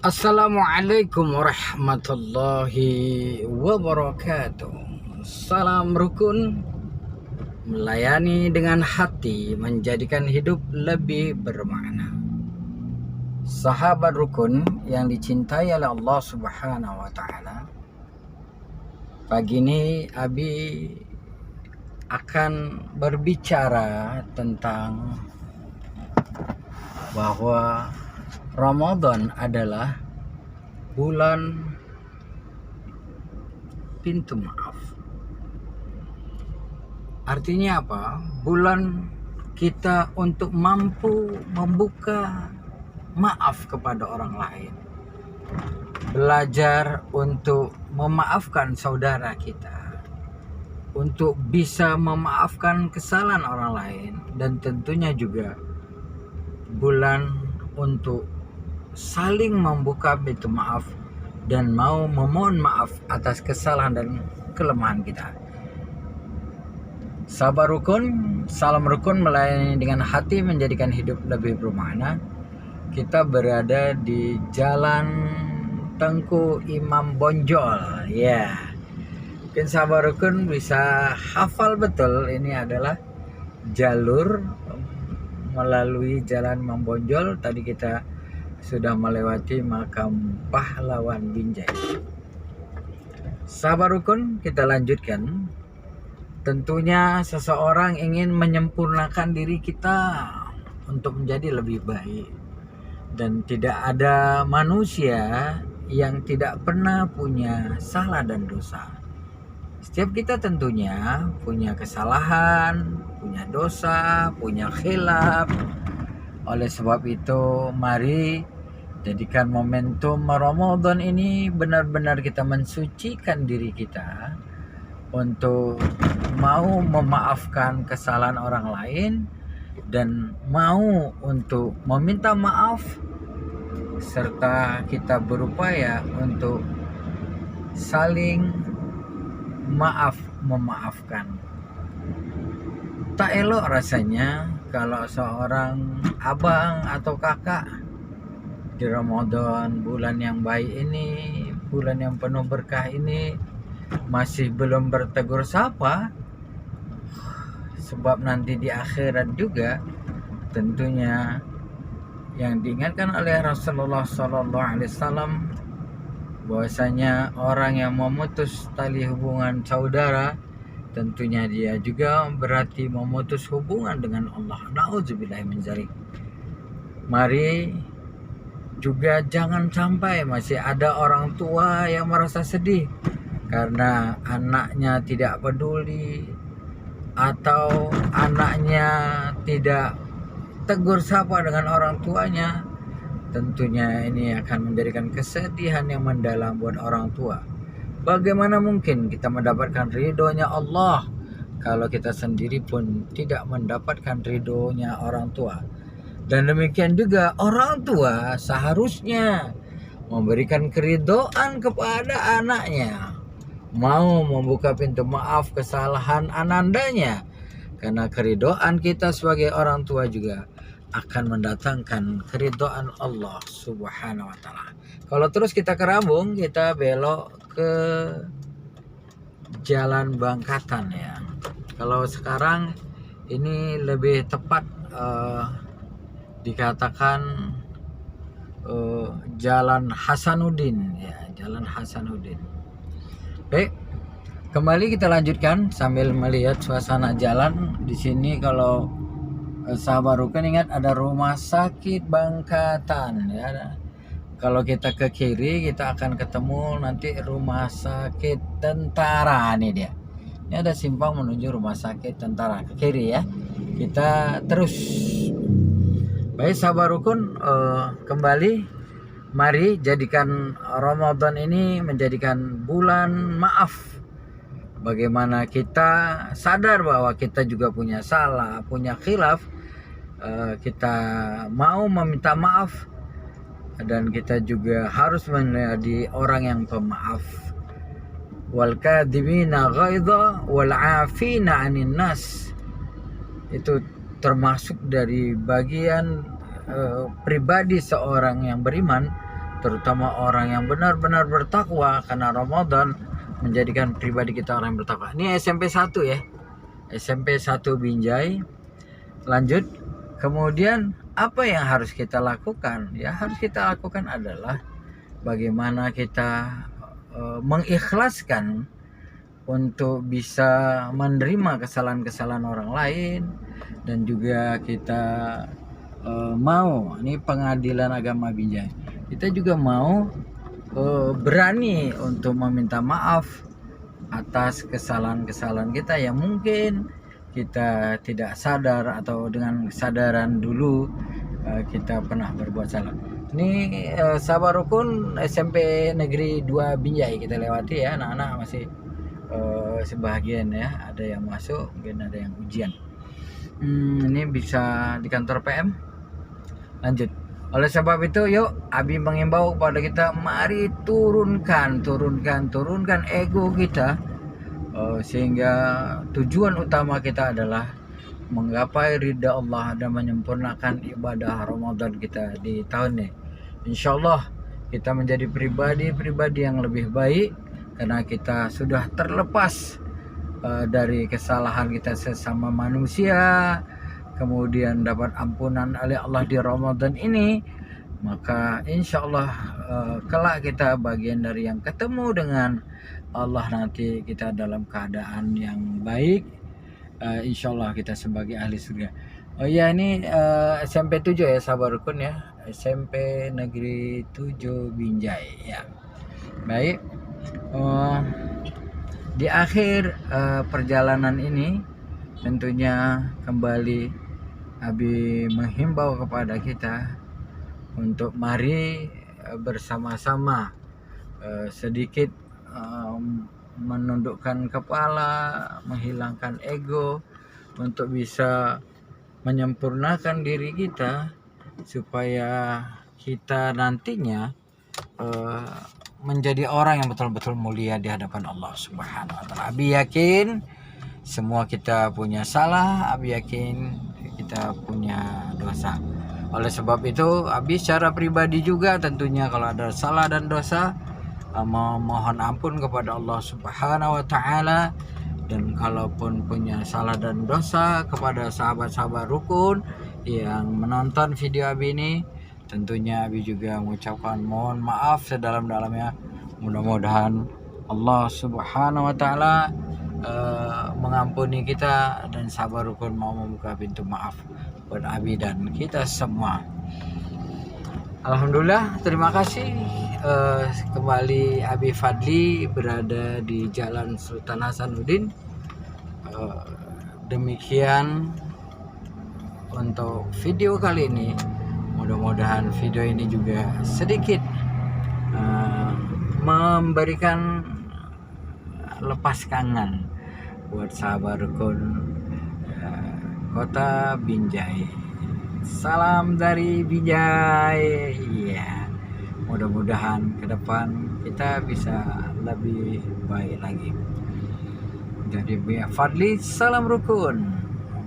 Assalamualaikum warahmatullahi wabarakatuh. Salam rukun, melayani dengan hati, menjadikan hidup lebih bermakna. Sahabat rukun yang dicintai oleh Allah Subhanahu wa Ta'ala, pagi ini Abi akan berbicara tentang bahwa Ramadan adalah bulan pintu maaf. Artinya apa? Bulan kita untuk mampu membuka maaf kepada orang lain. Belajar untuk memaafkan saudara kita. Untuk bisa memaafkan kesalahan orang lain. Dan tentunya juga bulan untuk saling membuka pintu maaf dan mau memohon maaf atas kesalahan dan kelemahan kita. Sahabat rukun, salam rukun, melayani dengan hati, menjadikan hidup lebih bermakna. Kita berada di Jalan Tengku Imam Bonjol, ya. Mungkin sahabat rukun bisa hafal betul, ini adalah jalur melalui Jalan Imam Bonjol. Tadi kita sudah melewati makam pahlawan Binjai. Sahabat rukun, kita lanjutkan. Tentunya seseorang ingin menyempurnakan diri kita untuk menjadi lebih baik. Dan tidak ada manusia yang tidak pernah punya salah dan dosa. Setiap kita tentunya punya kesalahan, punya dosa, punya khilaf. Oleh sebab itu, mari jadikan momentum Ramadan ini benar-benar kita mensucikan diri kita untuk mau memaafkan kesalahan orang lain dan mau untuk meminta maaf, serta kita berupaya untuk saling memaafkan. Tak elok rasanya kalau seorang abang atau kakak di Ramadan, bulan yang baik ini, bulan yang penuh berkah ini, masih belum bertegur sapa. Sebab nanti di akhirat juga tentunya yang diingatkan oleh Rasulullah SAW bahwasanya orang yang memutus tali hubungan saudara, tentunya dia juga berarti memutus hubungan dengan Allah. Na'udzubillah min dzalik. Mari juga jangan sampai masih ada orang tua yang merasa sedih karena anaknya tidak peduli atau anaknya tidak tegur sapa dengan orang tuanya. Tentunya ini akan menjadikan kesedihan yang mendalam buat orang tua. Bagaimana mungkin kita mendapatkan ridhonya Allah kalau kita sendiri pun tidak mendapatkan ridhonya orang tua? Dan demikian juga orang tua seharusnya memberikan keridhaan kepada anaknya, mau membuka pintu maaf kesalahan anandanya, karena keridhaan kita sebagai orang tua juga akan mendatangkan keridhaan Allah Subhanahu wa Ta'ala. Kalau terus kita ke Rambung, kita belok ke Jalan Bangkatan, ya. Kalau sekarang ini lebih tepat dikatakan Jalan Hasanuddin, ya, Jalan Hasanuddin. Baik, kembali kita lanjutkan sambil melihat suasana jalan. Di sini kalau sahabat rukun ingat ada rumah sakit Bangkatan, ya. Kalau kita ke kiri kita akan ketemu nanti rumah sakit tentara, nih dia. Ini ada simpang menuju rumah sakit tentara ke kiri, ya. Kita terus. Baik sahabat rukun, kembali mari jadikan Ramadan ini menjadikan bulan maaf. Bagaimana kita sadar bahwa kita juga punya salah, punya khilaf, kita mau meminta maaf, dan kita juga harus menjadi orang yang pemaaf. Wal kadhimina ghaidha wal 'afina 'anil nas. Itu termasuk dari bagian pribadi seorang yang beriman, terutama orang yang benar-benar bertakwa, karena Ramadan menjadikan pribadi kita orang yang bertakwa. Ini SMP 1 ya, SMP 1 Binjai. Lanjut, kemudian apa yang harus kita lakukan? Ya, harus kita lakukan adalah bagaimana kita mengikhlaskan untuk bisa menerima kesalahan-kesalahan orang lain, dan juga kita mau, ini pengadilan agama Binjai, kita juga mau berani untuk meminta maaf atas kesalahan-kesalahan kita yang mungkin kita tidak sadar, atau dengan kesadaran dulu kita pernah berbuat salah. Ini Sahabat Rukun SMP Negeri 2 Binjai kita lewati ya, anak-anak masih sebagian ya, ada yang masuk, mungkin ada yang ujian. Ini bisa di kantor PM. Lanjut. Oleh sebab itu, yuk Abi mengimbau kepada kita, mari turunkan ego kita, sehingga tujuan utama kita adalah menggapai ridha Allah dan menyempurnakan ibadah Ramadan kita di tahun ini. Insya Allah kita menjadi pribadi yang lebih baik, karena kita sudah terlepas dari kesalahan kita sesama manusia, kemudian dapat ampunan oleh Allah di Ramadan ini. Maka insya Allah kelak kita bagian dari yang ketemu dengan Allah, nanti kita dalam keadaan yang baik. Insya Allah kita sebagai ahli surga. Oh ya, ini SMP 7 ya Sahabat Rukun ya, SMP Negeri 7 Binjai ya. Baik, di akhir perjalanan ini tentunya kembali Abi menghimbau kepada kita untuk mari bersama-sama sedikit menundukkan kepala, menghilangkan ego, untuk bisa menyempurnakan diri kita supaya kita nantinya menjadi orang yang betul-betul mulia di hadapan Allah Subhanahu wa taala. Abi yakin semua kita punya salah, Abi yakin kita punya dosa. Oleh sebab itu, Abi secara pribadi juga tentunya kalau ada salah dan dosa memohon ampun kepada Allah Subhanahu wa taala. Dan kalaupun punya salah dan dosa kepada sahabat-sahabat rukun yang menonton video Abi ini, tentunya Abi juga mengucapkan mohon maaf sedalam-dalamnya. Mudah-mudahan Allah Subhanahu wa taala mengampuni kita, dan sahabat rukun mau membuka pintu maaf buat Abi dan kita semua. Alhamdulillah, terima kasih. Kembali Abi Fadli berada di Jalan Sultan Hasanuddin. Demikian untuk video kali ini. Mudah-mudahan video ini juga sedikit memberikan lepas kangen buat sahabat rukun kota Binjai. Salam dari Binjai. Iya, mudah-mudahan ke depan kita bisa lebih baik lagi. Jadi Buya Fadli, salam rukun,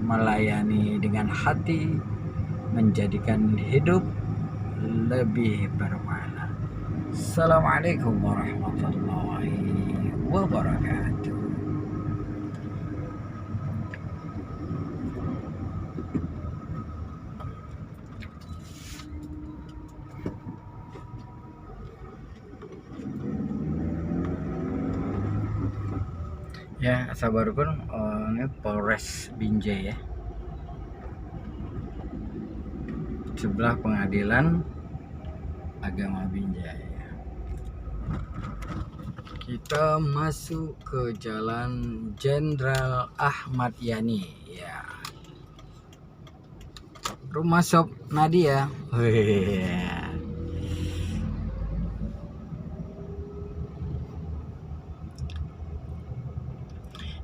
melayani dengan hati, menjadikan hidup lebih bermakna. Assalamualaikum warahmatullahi wabarakatuh. Ya, sahabat rukun, ini Polres Binjai ya, sebelah pengadilan agama Binjai. Kita masuk ke Jalan Jenderal Ahmad Yani ya, rumah shop Nadia.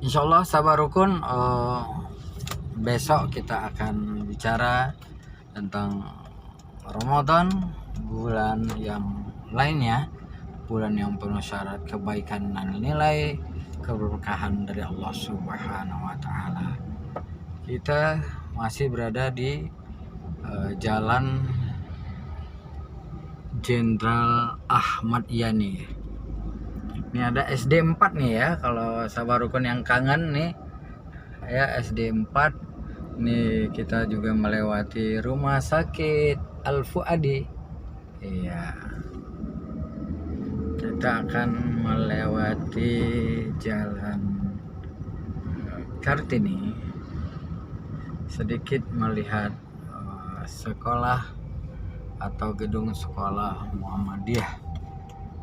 Insya Allah sahabat rukun, besok kita akan bicara tentang Ramadan, bulan yang lainnya, bulan yang penuh syarat kebaikan dan nilai keberkahan dari Allah Subhanahu wa taala. Kita masih berada di jalan Jenderal Ahmad Yani. Ini ada SD 4 nih ya, kalau sahabat rukun yang kangen nih ya, SD 4. Ini kita juga melewati rumah sakit Al Fuadi. Iya. Kita akan melewati jalan Kartini, sedikit melihat sekolah atau gedung sekolah Muhammadiyah,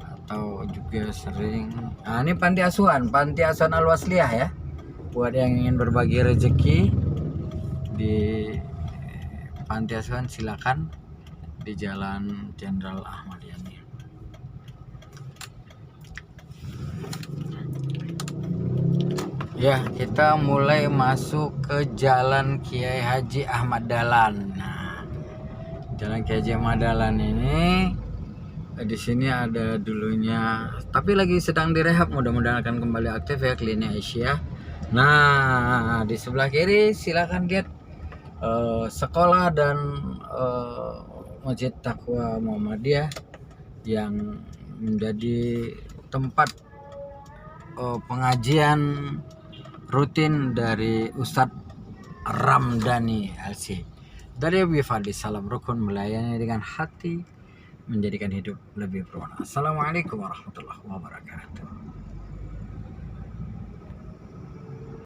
atau juga sering ini panti asuhan Al Wasliyah ya, buat yang ingin berbagi rezeki di panti asuhan silakan di Jalan Jenderal Ahmad Yani. Ya, kita mulai masuk ke Jalan Kiai Haji Ahmad Dahlan. Nah, Jalan Kiai Haji Ahmad Dahlan ini di sini ada dulunya, tapi lagi sedang direhab, mudah-mudahan akan kembali aktif ya, klinik Aisyah. Nah, di sebelah kiri silakan lihat sekolah dan Masjid Taqwa Muhammadiyah yang menjadi tempat pengajian rutin dari Ustadz Ramdhani LC. Dari Abi Fadli, salam rukun, melayani dengan hati, menjadikan hidup lebih berwarna. Assalamualaikum warahmatullahi wabarakatuh.